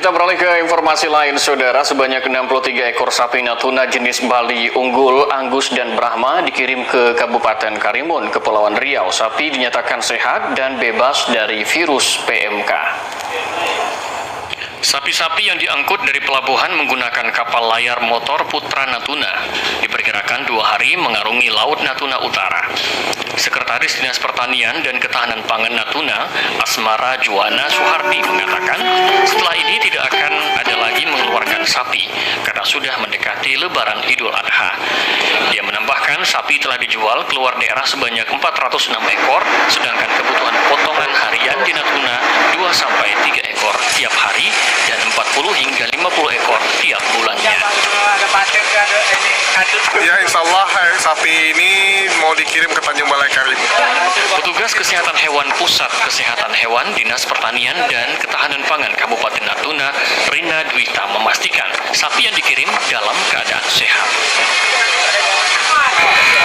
Kita beralih ke informasi lain, Saudara. Sebanyak 63 ekor sapi Natuna jenis Bali Unggul, Angus, dan Brahma dikirim ke Kabupaten Karimun, Kepulauan Riau. Sapi dinyatakan sehat dan bebas dari virus PMK. Sapi-sapi yang diangkut dari pelabuhan menggunakan kapal layar motor Putra Natuna diperkirakan 2 hari mengarungi Laut Natuna Utara. Sekretaris Dinas Pertanian dan Ketahanan Pangan Natuna, Asmara Juwana Suhardi, mengatakan setelah ini tidak akan ada lagi mengeluarkan sapi karena sudah mendekati Lebaran Idul Adha. Dia menambahkan sapi telah dijual keluar daerah sebanyak 406 ekor, sedangkan kebutuhan potongan harian di Natuna 2-3 ekor tiap hari dan 40 hingga 50 ekor tiap bulannya. Ya, insya Allah sapi ini mau dikirim ke Tanjung Balai Karimun. Petugas Kesehatan Hewan Pusat Kesehatan Hewan Dinas Pertanian dan Ketahanan Pangan Kabupaten Natuna, Rina Dwita, memastikan sapi yang dikirim dalam keadaan sehat.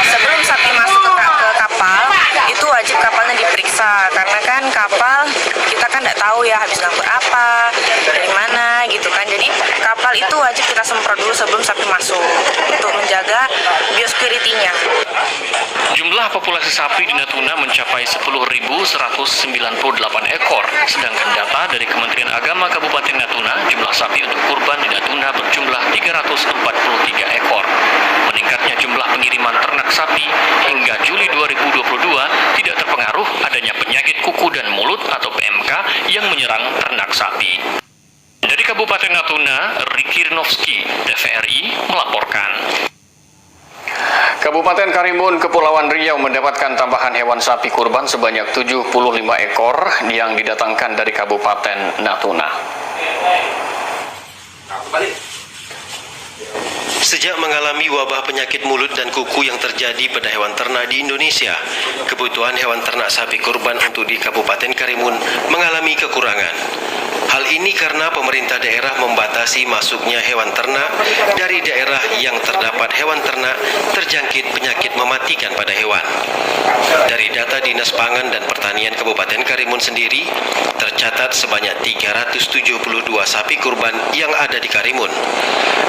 Sebelum sapi masuk ke kapal, itu wajib kapalnya diperiksa, karena kan kapal kita kan nggak tahu ya habis ngangkut apa, dari mana gitu kan. Jadi kapal itu wajib kita semprot dulu sebelum sapi masuk untuk menjaga biosecurity-nya. Jumlah populasi sapi di Natuna mencapai 10.198 ekor, sedangkan data dari Kementerian Agama Kabupaten Natuna, jumlah sapi untuk kurban di Natuna berjumlah 343 ekor. Meningkatnya jumlah pengiriman ternak sapi hingga Juli 2022 tidak terpengaruh adanya penyakit kuku dan mulut atau PMK yang menyerang ternak sapi. Dari Kabupaten Natuna, Riki Rinovski, TVRI, melaporkan. Kabupaten Karimun, Kepulauan Riau mendapatkan tambahan hewan sapi kurban sebanyak 75 ekor yang didatangkan dari Kabupaten Natuna. Sejak mengalami wabah penyakit mulut dan kuku yang terjadi pada hewan ternak di Indonesia, kebutuhan hewan ternak sapi kurban untuk di Kabupaten Karimun mengalami kekurangan. Hal ini karena pemerintah daerah membatasi masuknya hewan ternak dari daerah yang terdapat hewan ternak terjangkit penyakit mematikan pada hewan. Dari data Dinas Pangan dan Pertanian Kabupaten Karimun sendiri, tercatat sebanyak 372 sapi kurban yang ada di Karimun.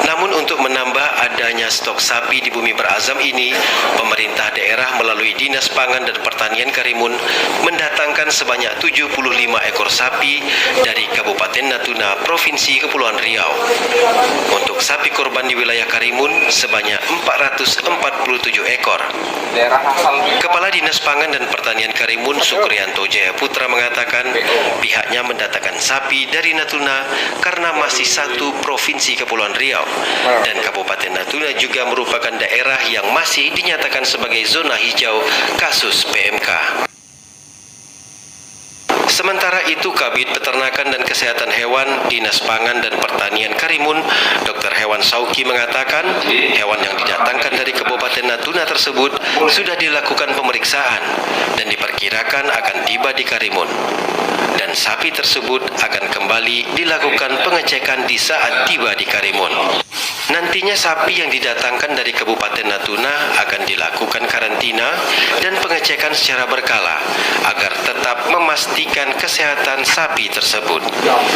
Namun untuk menambah adanya stok sapi di Bumi Berazam ini, pemerintah daerah melalui Dinas Pangan dan Pertanian Karimun mendatangkan sebanyak 75 ekor sapi dari Kabupaten Natuna, Provinsi Kepulauan Riau. Untuk sapi kurban di wilayah Karimun sebanyak 447 ekor. Kepala Dinas Pangan dan Pertanian Karimun, Sukrianto Jayaputra, mengatakan pihaknya mendatangkan sapi dari Natuna karena masih satu Provinsi Kepulauan Riau, dan Kabupaten Natuna juga merupakan daerah yang masih dinyatakan sebagai zona hijau kasus PMK. Sementara itu, Kabid Peternakan dan Kesehatan Hewan Dinas Pangan dan Pertanian Karimun, Dr. Hewan Sauki, mengatakan hewan yang didatangkan dari Kabupaten Natuna tersebut sudah dilakukan pemeriksaan dan diperkirakan akan tiba di Karimun. Dan sapi tersebut akan kembali dilakukan pengecekan di saat tiba di Karimun. Nantinya sapi yang didatangkan dari Kabupaten Natuna akan dilakukan karantina dan pengecekan secara berkala agar tetap memastikan kesehatan sapi tersebut.